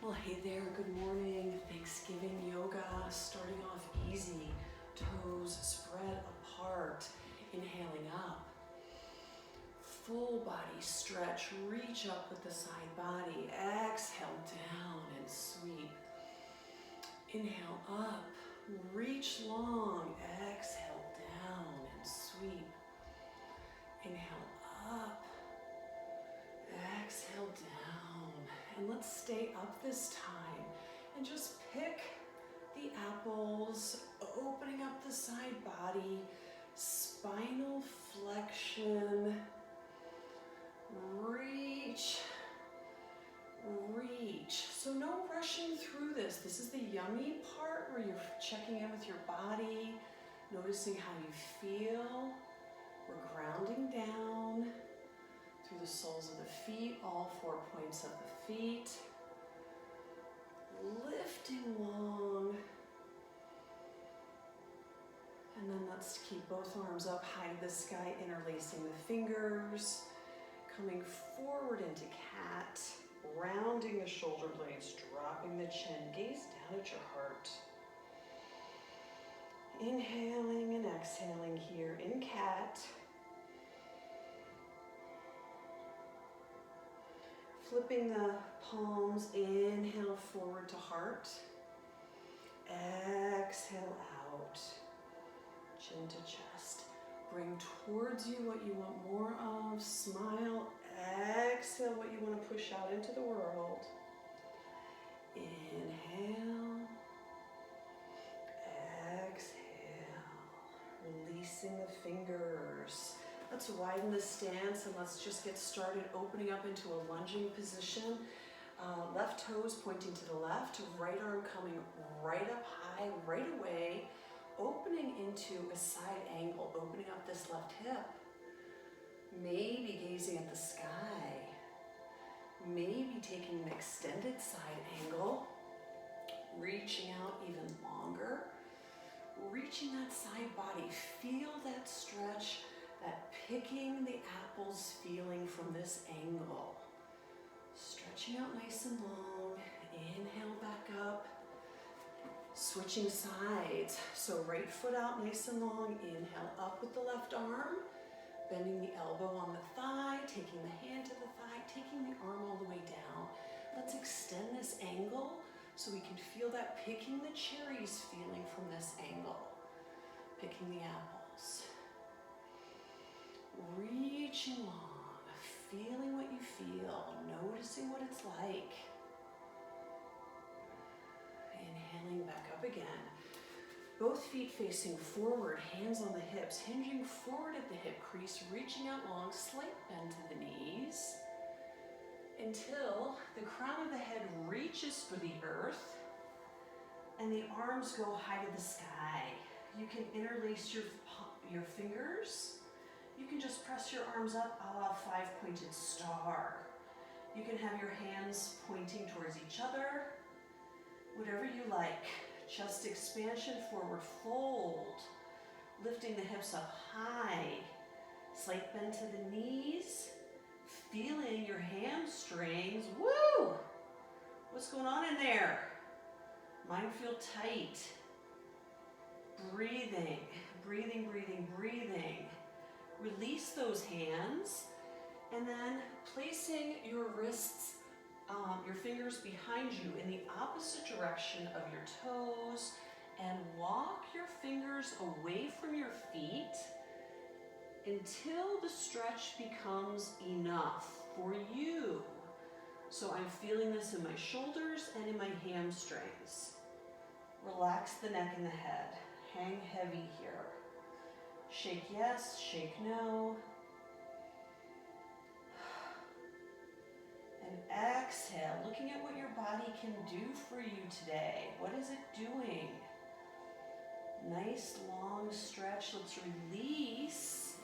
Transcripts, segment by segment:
Well, hey there, good morning. Thanksgiving yoga, starting off easy. Toes spread apart, inhaling up. Full body stretch, reach up with the side body. Exhale down and sweep. Inhale up, reach long. Exhale down and sweep. Inhale up, exhale down. And let's stay up this time and just pick the apples, opening up the side body, spinal flexion, reach, reach. So no rushing through this. This is the yummy part where you're checking in with your body, noticing how you feel. We're grounding down through the soles of the feet, all 4 points of the feet. Lifting long. And then let's keep both arms up high to the sky, interlacing the fingers. Coming forward into cat, rounding the shoulder blades, dropping the chin, gaze down at your heart. Inhaling and exhaling here in cat. Flipping the palms, inhale forward to heart. Exhale out, chin to chest. Bring towards you what you want more of. Smile. Exhale what you want to push out into the world. Inhale. Exhale. Releasing the fingers. Let's widen the stance and let's just get started opening up into a lunging position. Left toes pointing to the left, right arm coming right up high, right away. Opening into a side angle, opening up this left hip. Maybe gazing at the sky. Maybe taking an extended side angle. Reaching out even longer. Reaching that side body. Feel that stretch, that picking the apples feeling from this angle. Stretching out nice and long. Inhale back up. Switching sides, so right foot out nice and long, inhale up with the left arm, bending the elbow on the thigh, taking the hand to the thigh, taking the arm all the way down. Let's extend this angle so we can feel that picking the cherries feeling from this angle, picking the apples. Reaching long, feeling what you feel, noticing what it's like. Inhaling back up again. Both feet facing forward, hands on the hips, hinging forward at the hip crease, reaching out long, slight bend to the knees, until the crown of the head reaches for the earth and the arms go high to the sky. You can interlace your fingers. You can just press your arms up a la 5-pointed star. You can have your hands pointing towards each other. Whatever you like. Chest expansion, forward fold. Lifting the hips up high. Slight bend to the knees. Feeling your hamstrings. Woo! What's going on in there? Mine feel tight. Breathing, breathing, breathing, breathing. Release those hands. And then placing your wrists your fingers behind you in the opposite direction of your toes, and walk your fingers away from your feet until the stretch becomes enough for you. So I'm feeling this in my shoulders and in my hamstrings. Relax the neck and the head. Hang heavy here. Shake yes, shake no. And exhale, looking at what your body can do for you today. What is it doing? Nice long stretch. Let's release.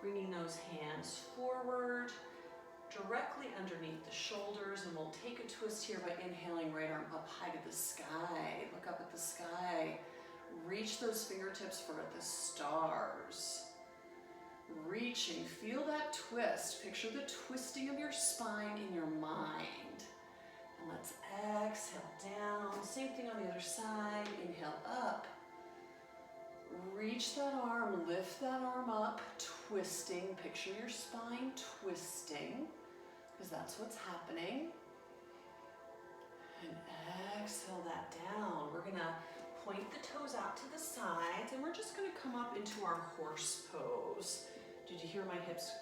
Bringing those hands forward, directly underneath the shoulders, and we'll take a twist here by inhaling, right arm up high to the sky. Look up at the sky. Reach those fingertips for the stars. Reaching, feel that twist. Picture the twisting of your spine in your mind. And let's Exhale down. Same thing on the other side. Inhale up. Reach that arm, lift that arm up, twisting. Picture your spine twisting, because that's what's happening. And exhale that down. We're gonna point the toes out to the sides, and we're just gonna come up into our horse pose. Did you hear my hips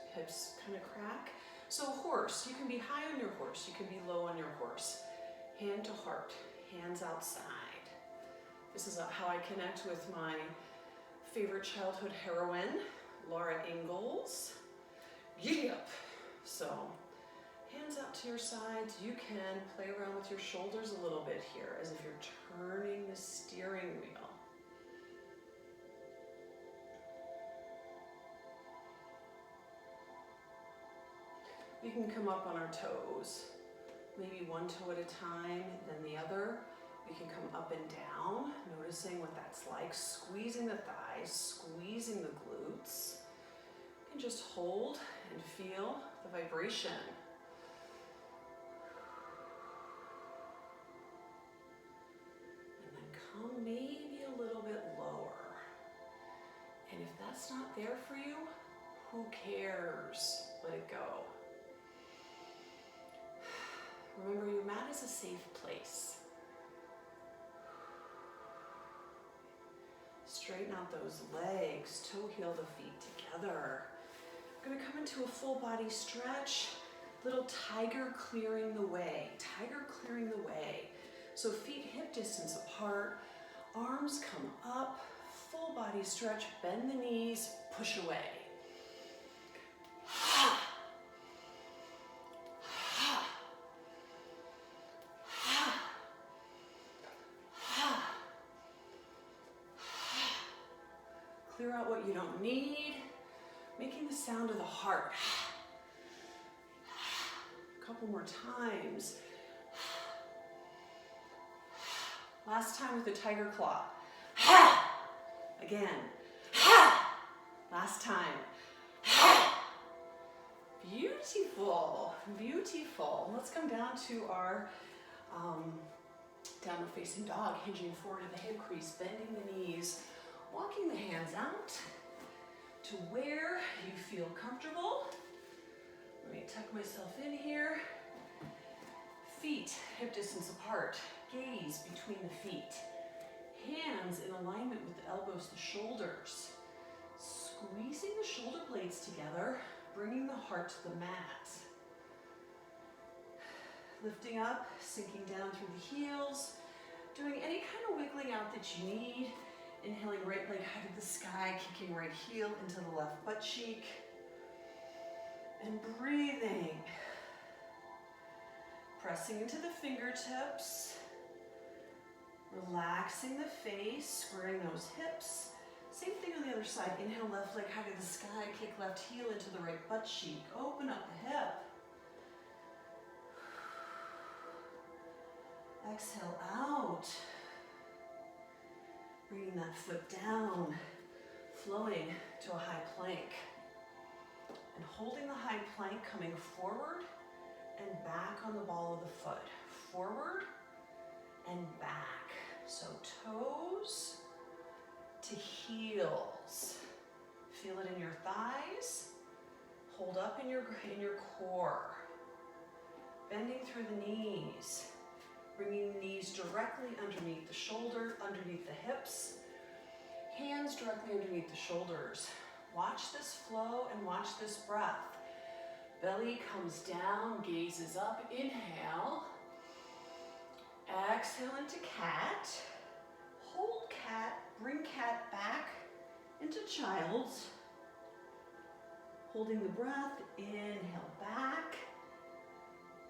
kind of crack? So horse, you can be high on your horse, you can be low on your horse. Hand to heart, hands outside. This is how I connect with my favorite childhood heroine, Laura Ingalls. Giddy up. So, hands out to your sides. You can play around with your shoulders a little bit here, as if you're turning the steering wheel. We can come up on our toes, maybe one toe at a time, then the other. We can come up and down, noticing what that's like, squeezing the thighs, squeezing the glutes. You can just hold and feel the vibration. And then come maybe a little bit lower. And if that's not there for you, who cares? Let it go. Remember, your mat is a safe place. Straighten out those legs, toe heel the feet together. We're gonna come into a full body stretch, little tiger clearing the way, tiger clearing the way. So feet hip distance apart, arms come up, full body stretch, bend the knees, push away. Clear out what you don't need, making the sound of the heart. A couple more times. Last time with the tiger claw. Again. Last time. Beautiful, beautiful. Let's come down to our downward facing dog, hinging forward to the hip crease, bending the knees, walking the hands out to where you feel comfortable. Let me tuck myself in here. Feet hip distance apart, gaze between the feet. Hands in alignment with the elbows, the shoulders. Squeezing the shoulder blades together, bringing the heart to the mat. Lifting up, sinking down through the heels, doing any kind of wiggling out that you need. Inhaling right leg high to the sky, kicking right heel into the left butt cheek. And breathing. Pressing into the fingertips. Relaxing the face, squaring those hips. Same thing on the other side. Inhale, left leg high to the sky, kick left heel into the right butt cheek. Open up the hip. Exhale out. Bringing that foot down, flowing to a high plank. And holding the high plank, coming forward and back on the ball of the foot. Forward and back. So toes to heels. Feel it in your thighs. Hold up in your core. Bending through the knees. Bringing the knees directly underneath the shoulder, underneath the hips. Hands directly underneath the shoulders. Watch this flow and watch this breath. Belly comes down, gaze is up. Inhale. Exhale into cat. Hold cat, bring cat back into child's. Holding the breath, inhale back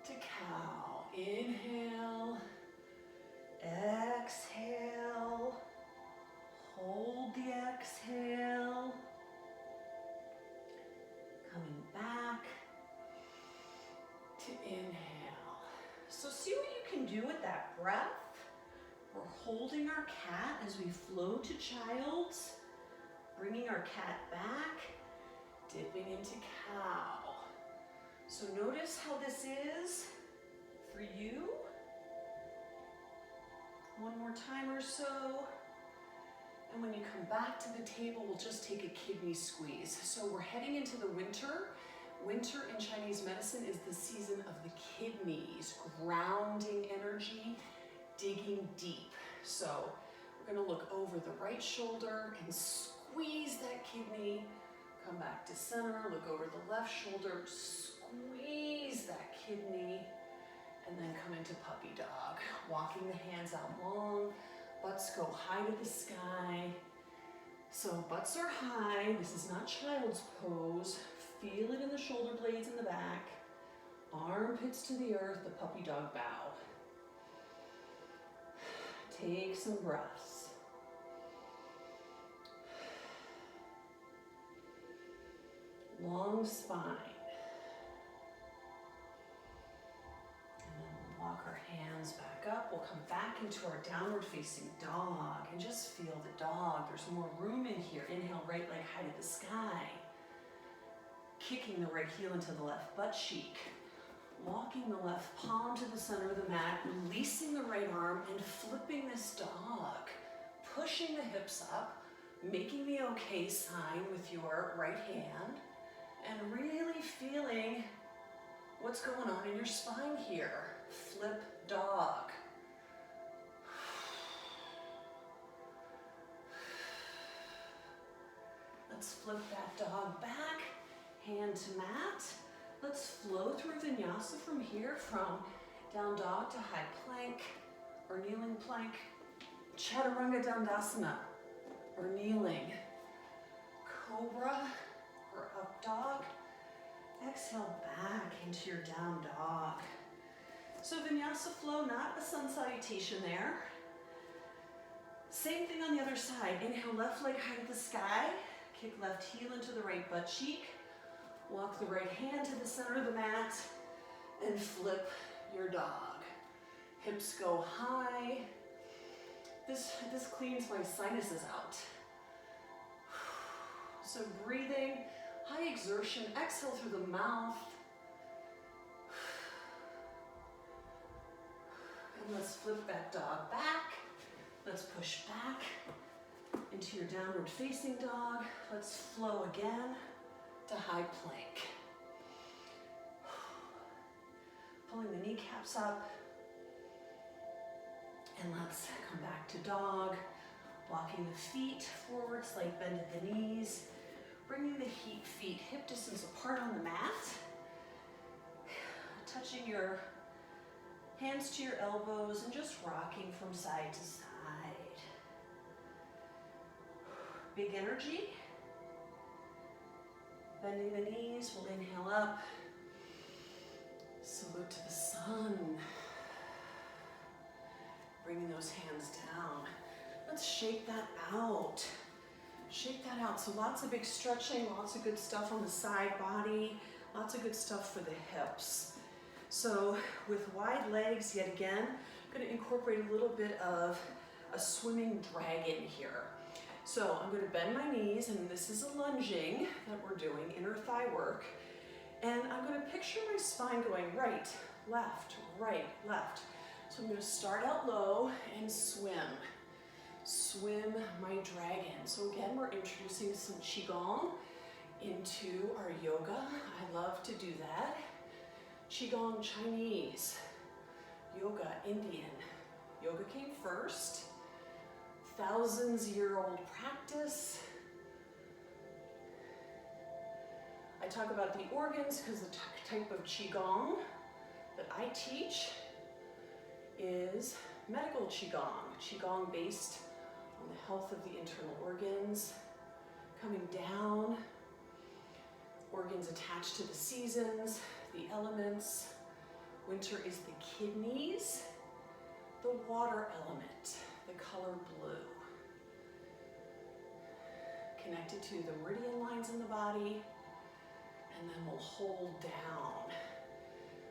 to cow. Inhale, exhale, hold the exhale, coming back to inhale. So see what you can do with that breath. We're holding our cat as we flow to child's, bringing our cat back, dipping into cow. So notice how this is for you One more time or so. And when you come back to the table, we'll just take a kidney squeeze. So we're heading into the winter. Winter in Chinese medicine is the season of the kidneys, grounding energy, digging deep. So we're gonna look over the right shoulder and squeeze that kidney. Come back to center, look over the left shoulder, squeeze that kidney, and then come into puppy dog. Walking the hands out long, butts go high to the sky. So butts are high, this is not child's pose. Feel it in the shoulder blades in the back. Armpits to the earth, the puppy dog bow. Take some breaths. Long spine. And then we'll walk our hands back up. We'll come back into our downward facing dog and just feel the dog. There's more room in here. Inhale, right leg high to the sky. Kicking the right heel into the left butt cheek. Walking the left palm to the center of the mat, releasing the right arm and flipping this dog. Pushing the hips up, making the okay sign with your right hand, and really feeling what's going on in your spine here. Flip dog. Let's flip that dog back, hand to mat. Let's flow through vinyasa from here, from down dog to high plank or kneeling plank, chaturanga dandasana or kneeling, cobra or up dog. Exhale back into your down dog. So vinyasa flow, not a sun salutation there. Same thing on the other side. Inhale, left leg high to the sky. Kick left heel into the right butt cheek. Walk the right hand to the center of the mat and flip your dog. Hips go high. This cleans my sinuses out. So breathing, high exertion, exhale through the mouth. And let's flip that dog back. Let's push back into your downward facing dog. Let's flow again to high plank. Pulling the kneecaps up. And let's come back to dog. Walking the feet forward, slight bend at the knees. Bringing the feet hip distance apart on the mat. Touching your hands to your elbows and just rocking from side to side. Big energy. Bending the knees, we'll inhale up. Salute to the sun. Bringing those hands down. Let's shake that out. Shake that out. So lots of big stretching, lots of good stuff on the side body, lots of good stuff for the hips. So with wide legs, yet again, I'm going to incorporate a little bit of a swimming dragon here. So I'm going to bend my knees, and this is a lunging that we're doing, inner thigh work. And I'm going to picture my spine going right, left, So I'm going to start out low and swim. Swim my dragon. So again, we're introducing some Qigong into our yoga. I love to do that. Qigong Chinese, yoga Indian. Yoga came first. Thousands-year-old practice. I talk about the organs because the type of Qigong that I teach is medical Qigong. Qigong based on the health of the internal organs, coming down, organs attached to the seasons, the elements. Winter is the kidneys, the water element, the color blue. Connected to the meridian lines in the body, and then we'll hold down.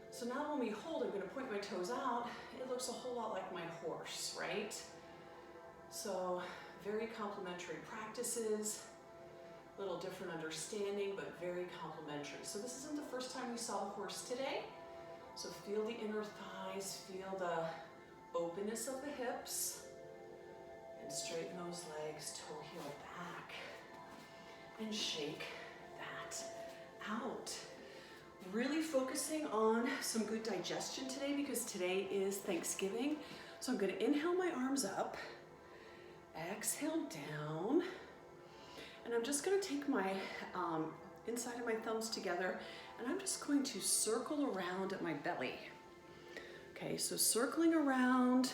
So now when we hold, I'm going to point my toes out. It looks a whole lot like my horse, right? So very complementary practices, a little different understanding, but very complementary. So this isn't the first time we saw a horse today. So feel the inner thighs, feel the openness of the hips, and straighten those legs, toe heel back, and shake that out. Really focusing on some good digestion today because today is Thanksgiving. So I'm gonna inhale my arms up, exhale down, and I'm just gonna take my inside of my thumbs together, and I'm just going to circle around at my belly. Okay, so circling around,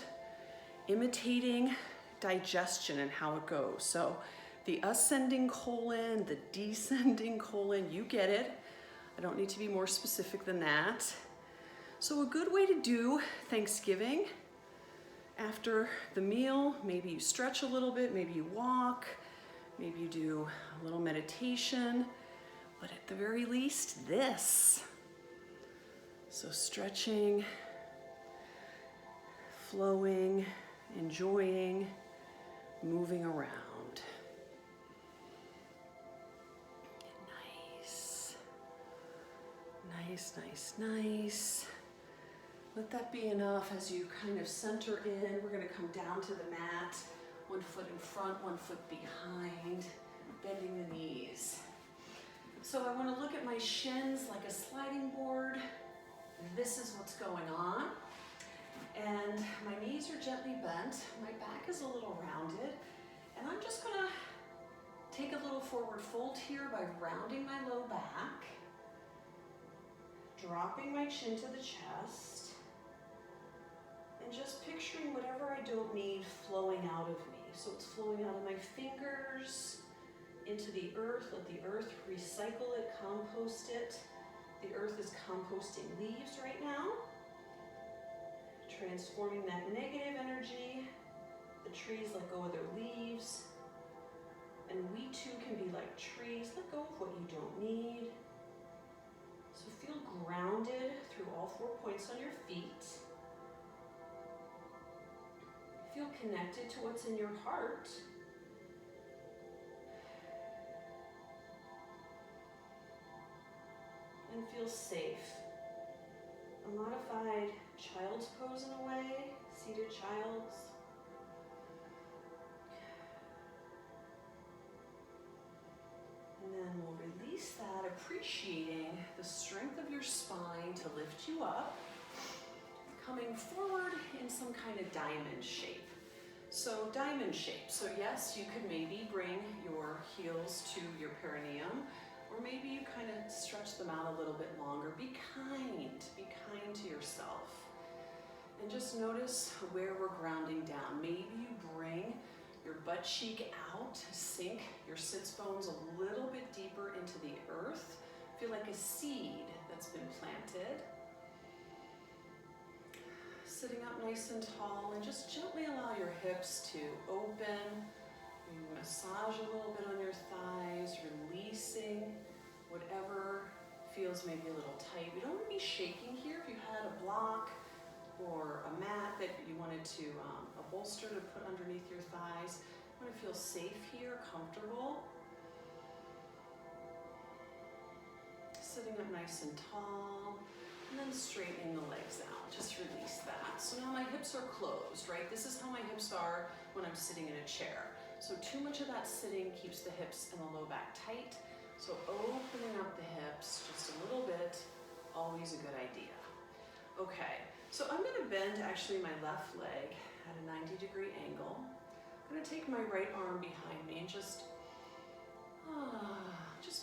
imitating digestion and how it goes. So the ascending colon, the descending colon, you get it. I don't need to be more specific than that. So a good way to do Thanksgiving after the meal, maybe you stretch a little bit, maybe you walk, maybe you do a little meditation, but at the very least, this. So stretching, flowing, enjoying, moving around. Nice. Nice, nice, nice. Let that be enough as you kind of center in. We're gonna come down to the mat, 1 foot in front, 1 foot behind, bending the knees. So I wanna look at my shins like a sliding board. This is what's going on. And my knees are gently bent, my back is a little rounded, and I'm just gonna take a little forward fold here by rounding my low back, dropping my chin to the chest, and just picturing whatever I don't need flowing out of me. So it's flowing out of my fingers into the earth. Let the earth recycle it, compost it. The earth is composting leaves right now, transforming that negative energy. The trees let go of their leaves, and we too can be like trees. Let go of what you don't need. So feel grounded through all 4 points on your feet. Feel connected to what's in your heart. And feel safe. A modified child's pose in a way, seated child's. And then we'll release that, appreciating the strength of your spine to lift you up, coming forward in some kind of diamond shape. So diamond shape, so yes, you could maybe bring your heels to your perineum, or maybe you kind of stretch them out a little bit longer. Be kind to yourself. And just notice where we're grounding down. Maybe you bring your butt cheek out, sink your sits bones a little bit deeper into the earth. Feel like a seed that's been planted. Sitting up nice and tall, and just gently allow your hips to open. You massage a little bit on your thighs, releasing whatever feels maybe a little tight. We don't want to be shaking here. If you had a block or a mat that you wanted to, a bolster to put underneath your thighs, you want to feel safe here, comfortable. Sitting up nice and tall, and then straightening the legs out. Just release that. So now my hips are closed, right? This is how my hips are when I'm sitting in a chair. So too much of that sitting keeps the hips and the low back tight. So opening up the hips just a little bit, always a good idea. Okay, so I'm gonna bend actually my left leg at a 90-degree angle. I'm gonna take my right arm behind me and just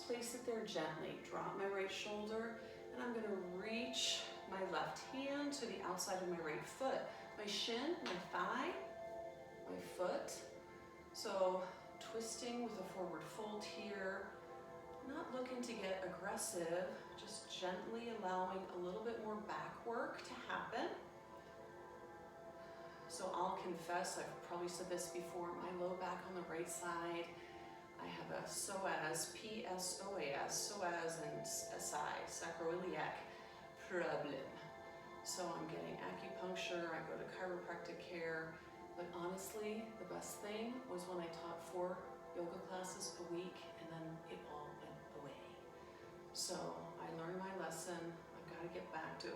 place it there gently. Drop my right shoulder, and I'm gonna reach my left hand to the outside of my right foot. My shin, my thigh, my foot. So twisting with a forward fold here, not looking to get aggressive, just gently allowing a little bit more back work to happen. So I'll confess, I've probably said this before, my low back on the right side, I have a psoas, P-S-O-A-S, psoas and SI, sacroiliac problem. So I'm getting acupuncture, I go to chiropractic care, but honestly, the best thing was when I taught 4 yoga classes a week, and then it all went away. So I learned my lesson. I've got to get back to,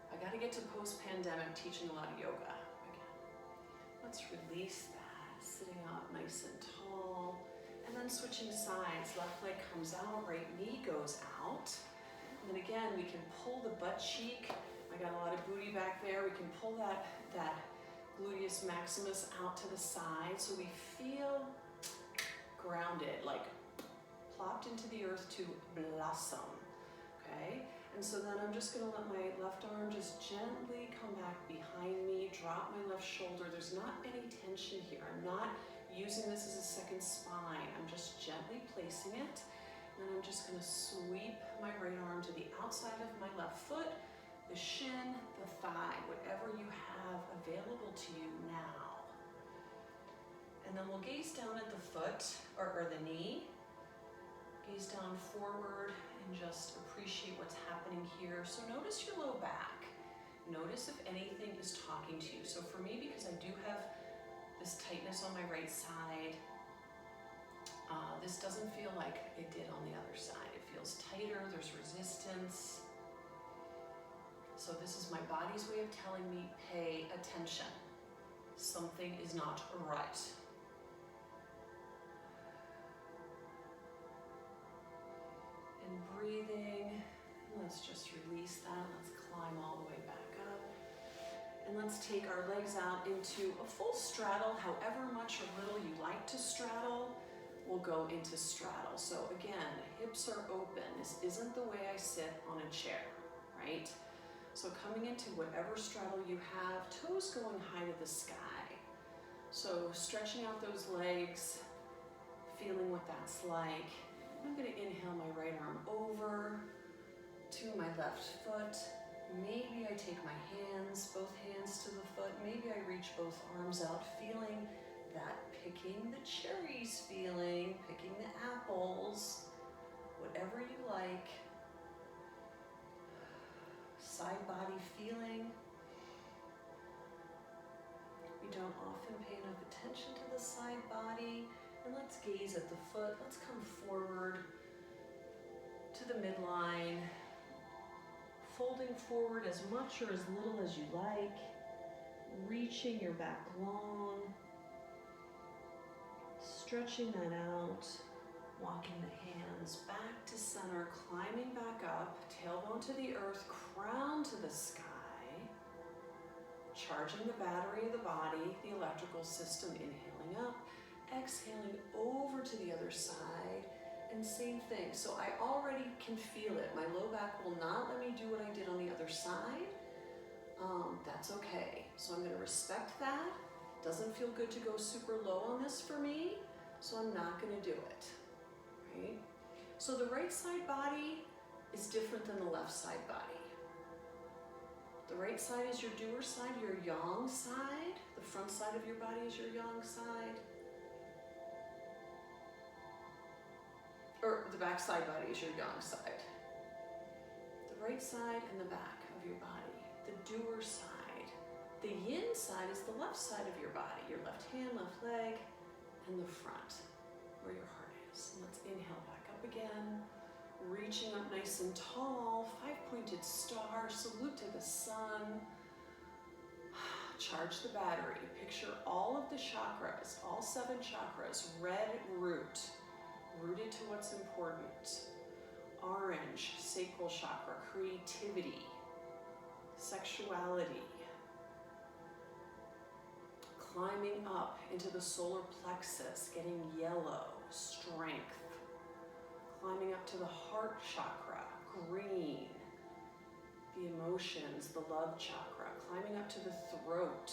I got to get to post-pandemic teaching a lot of yoga. Let's release that, sitting up nice and tall. And then switching sides, left leg comes out, right knee goes out. And then again, we can pull the butt cheek. I got a lot of booty back there. We can pull that gluteus maximus out to the side so we feel grounded, like plopped into the earth to blossom, okay? And so then I'm just gonna let my left arm just gently come back behind me, drop my left shoulder. There's not any tension here. I'm not using this as a second spine. I'm just gently placing it. And I'm just gonna sweep my right arm to the outside of my left foot, the shin, the thigh, whatever you have available to you now. And then we'll gaze down at the foot, or the knee. Gaze down forward and just appreciate what's happening here. So notice your low back. Notice if anything is talking to you. So for me, because I do have this tightness on my right side, this doesn't feel like it did on the other side. It feels tighter, there's resistance. So this is my body's way of telling me, pay attention. Something is not right. And breathing, let's just release that. Let's climb all the way back up. And let's take our legs out into a full straddle, however much or little you like to straddle. We'll go into straddle. So again, hips are open. This isn't the way I sit on a chair, right? So coming into whatever straddle you have, toes going high to the sky. So stretching out those legs, feeling what that's like. I'm gonna inhale my right arm over to my left foot. Maybe I take my hands, both hands to the foot. Maybe I reach both arms out, feeling that picking the cherries feeling, picking the apples, whatever you like. Side body feeling. We don't often pay enough attention to the side body. And let's gaze at the foot. Let's come forward to the midline. Folding forward as much or as little as you like. Reaching your back long. Stretching that out. Walking the hands back to center, climbing back up, tailbone to the earth, crown to the sky. Charging the battery of the body, the electrical system, inhaling up, exhaling over to the other side, and same thing. So I already can feel it. My low back will not let me do what I did on the other side. That's okay. So I'm gonna respect that. Doesn't feel good to go super low on this for me, so I'm not gonna do it. Right? So the right side body is different than the left side body. The right side is your doer side, your yang side. The front side of your body is your yang side. Or the back side body is your yang side. The right side and the back of your body. The doer side. The yin side is the left side of your body. Your left hand, left leg, and the front, where your heart is. And let's inhale back up again. Reaching up nice and tall, 5-pointed star, salute to the sun. Charge the battery. Picture all of the chakras, all 7 chakras, red root, rooted to what's important. Orange, sacral chakra, creativity, sexuality. Climbing up into the solar plexus, getting yellow, strength. Climbing up to the heart chakra, green, the emotions, the love chakra. Climbing up to the throat,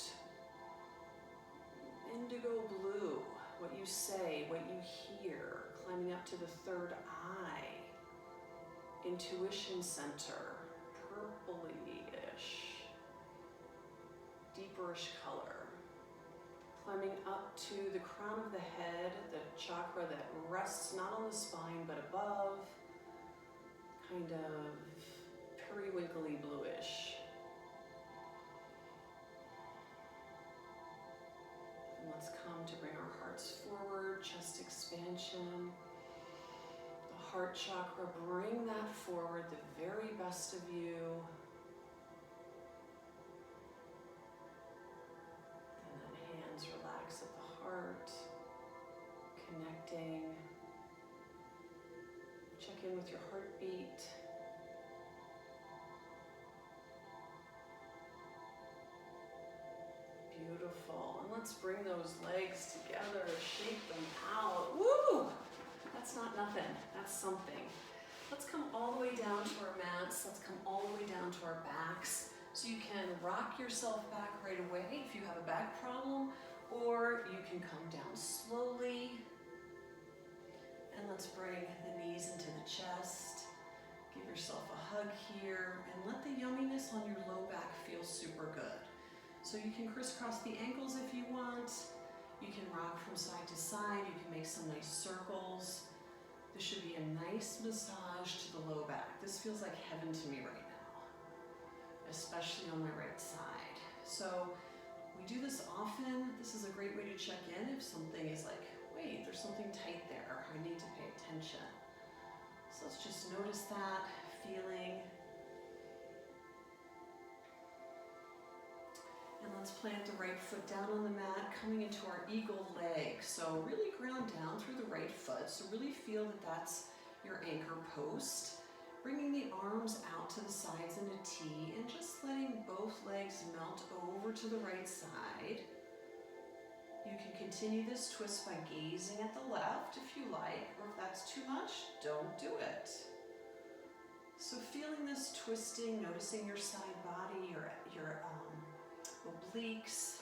indigo blue, what you say, what you hear. Climbing up to the third eye, intuition center, purpley-ish, deeperish color. Climbing up to the crown of the head, the chakra that rests not on the spine but above, kind of periwinkly bluish. And let's come to bring our hearts forward, chest expansion. The heart chakra, bring that forward, the very best of you. in with your heartbeat. Beautiful. And let's bring those legs together, shake them out. Woo! That's not nothing, that's something. Let's come all the way down to our mats. Let's come all the way down to our backs. So you can rock yourself back right away if you have a back problem, or you can come down slowly. And let's bring the knees into the chest. Give yourself a hug here and let the yumminess on your low back feel super good. So you can crisscross the ankles if you want. You can rock from side to side. You can make some nice circles. This should be a nice massage to the low back. This feels like heaven to me right now, especially on my right side. So we do this often. This is a great way to check in if something is like, wait, there's something tight there. I need to pay attention. So let's just notice that feeling. And let's plant the right foot down on the mat, coming into our eagle leg. So really ground down through the right foot. So really feel that that's your anchor post. Bringing the arms out to the sides in a T and just letting both legs melt over to the right side. You can continue this twist by gazing at the left if you like, or if that's too much, don't do it. So feeling this twisting, noticing your side body, your obliques,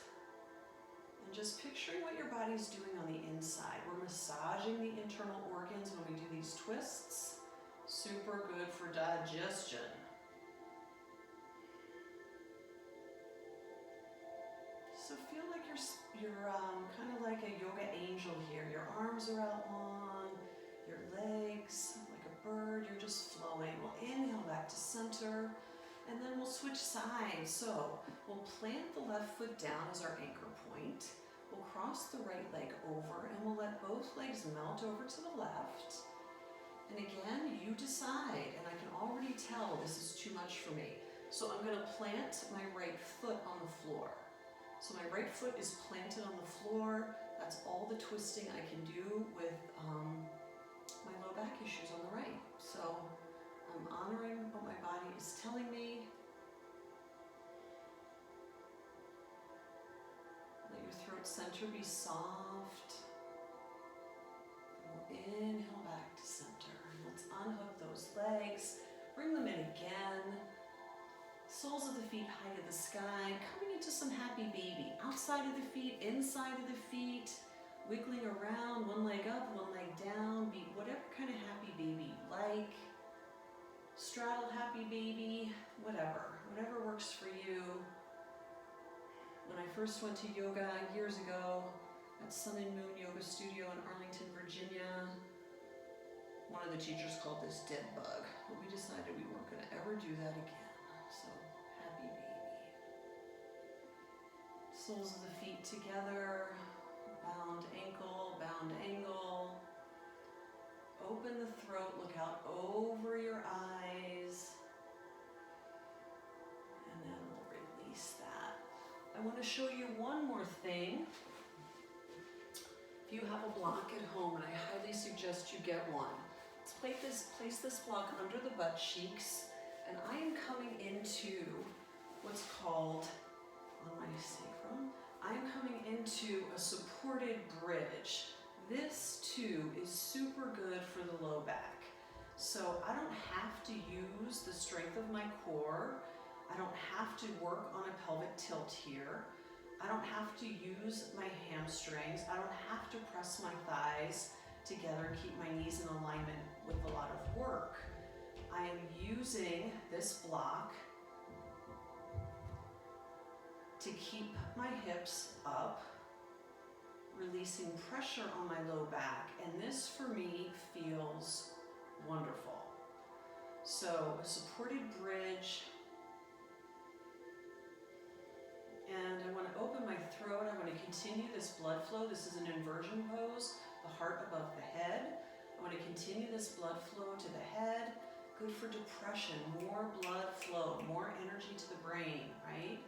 and just picturing what your body's doing on the inside. We're massaging the internal organs when we do these twists. Super good for digestion. So feel like you're kind of like a yoga angel here. Your arms are out long, your legs like a bird. You're just flowing. We'll inhale back to center. And then we'll switch sides. So we'll plant the left foot down as our anchor point. We'll cross the right leg over and we'll let both legs melt over to the left. And again, you decide, and I can already tell this is too much for me. So I'm gonna plant my right foot on the floor. So my right foot is planted on the floor. That's all the twisting I can do with my low back issues on the right. So I'm honoring what my body is telling me. Let your throat center be soft. And we'll inhale back to center. Let's unhook those legs. Bring them in again. Soles of the feet high to the sky. Coming into some happy baby. Outside of the feet, inside of the feet. Wiggling around, one leg up, one leg down. Be whatever kind of happy baby you like. Straddle happy baby, whatever works for you. When I first went to yoga years ago at Sun and Moon Yoga Studio in Arlington, Virginia, one of the teachers called this dead bug, but we decided we weren't going to ever do that again. So happy baby. Soles of the feet together, bound ankle, bound angle. Open the throat, look out over your eyes, and then we'll release that. I want to show you one more thing. If you have a block at home, and I highly suggest you get one, let's place this block under the butt cheeks, and I am coming into what's called, on my sacrum, I'm coming into a supported bridge. This too is super good for the low back. So I don't have to use the strength of my core. I don't have to work on a pelvic tilt here. I don't have to use my hamstrings. I don't have to press my thighs together and keep my knees in alignment with a lot of work. I am using this block to keep my hips up, releasing pressure on my low back, and this for me feels wonderful. So a supported bridge, and I want to open my throat. I want to continue this blood flow. This is an inversion pose, the heart above the head. I want to continue this blood flow to the head. Good for depression, more blood flow, more energy to the brain, right?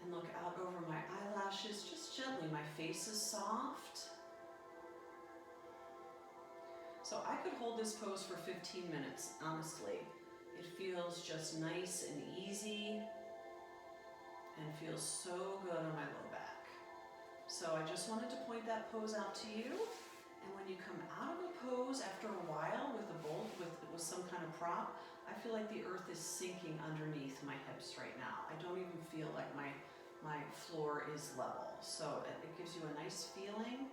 And look out over my eyelashes, just gently. My face is soft. So I could hold this pose for 15 minutes, honestly. It feels just nice and easy and feels so good on my low back. So I just wanted to point that pose out to you. And when you come out of a pose after a while with a bolt, with some kind of prop, I feel like the earth is sinking underneath my hips right now. I don't even feel like my floor is level. So it gives you a nice feeling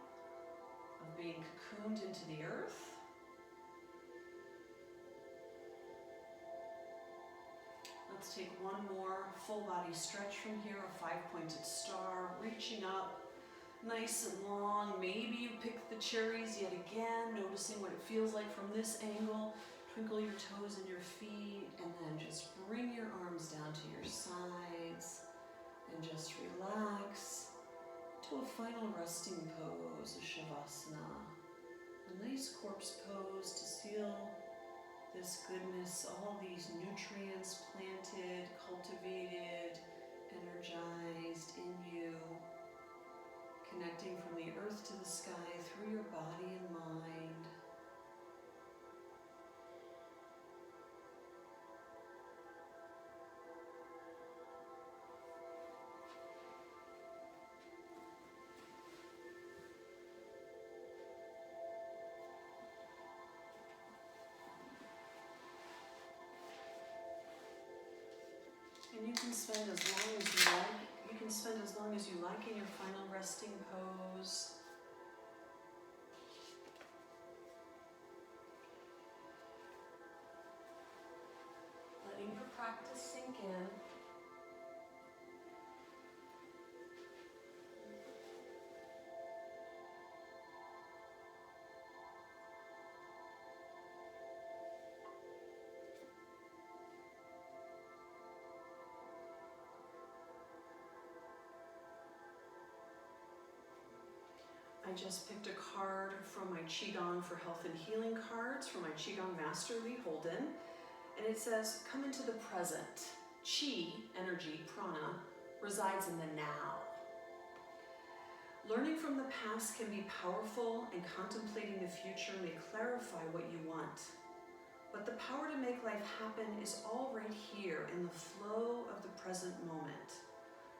of being cocooned into the earth. Let's take one more full body stretch from here, a 5-pointed star, reaching up, nice and long. Maybe you pick the cherries yet again, noticing what it feels like from this angle. Twinkle your toes and your feet, and then just bring your arms down to your sides, and just relax to a final resting pose, a Shavasana. A nice corpse pose to seal this goodness, all these nutrients planted, cultivated, energized in you, connecting from the earth to the sky through your body and mind. And you can spend as long as you like. You can spend as long as you like in your final resting pose. Letting your practice sink in. I just picked a card from my Qigong for Health and Healing cards from my Qigong Master Lee Holden. And it says, come into the present. Qi, energy, prana, resides in the now. Learning from the past can be powerful, and contemplating the future may clarify what you want. But the power to make life happen is all right here in the flow of the present moment.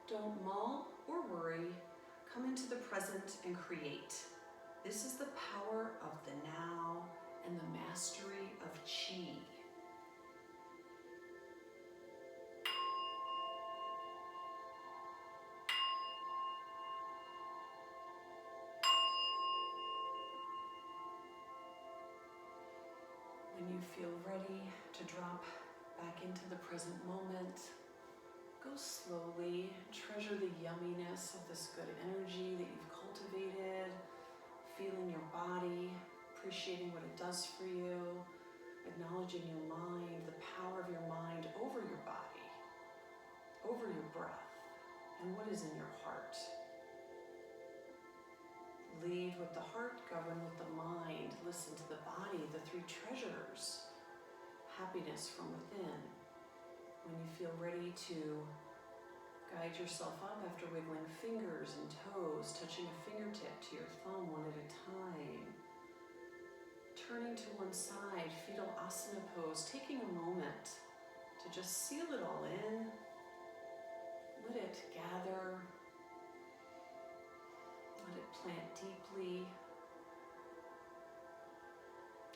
Don't mull or worry. Come into the present and create. This is the power of the now and the mastery of Qi. When you feel ready to drop back into the present moment, go slowly. Treasure the yumminess of this good energy that you've cultivated, feeling your body, appreciating what it does for you, acknowledging your mind, the power of your mind over your body, over your breath, and what is in your heart. Lead with the heart, govern with the mind. Listen to the body, the three treasures. Happiness from within. When you feel ready to guide yourself up after wiggling fingers and toes, touching a fingertip to your thumb one at a time. Turning to one side, fetal asana pose, taking a moment to just seal it all in. Let it gather. Let it plant deeply.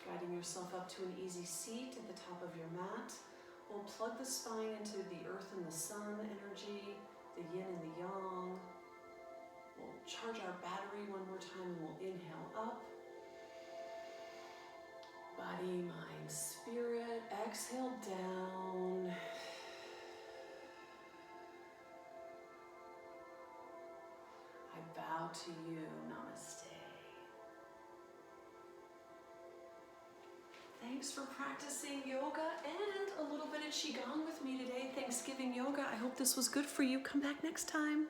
Guiding yourself up to an easy seat at the top of your mat. We'll plug the spine into the earth and the sun energy, the yin and the yang. We'll charge our battery one more time and we'll inhale up. Body, mind, spirit. Exhale down. I bow to you. Namaste. Thanks for practicing yoga and a little bit of Qigong with me today. Thanksgiving yoga. I hope this was good for you. Come back next time.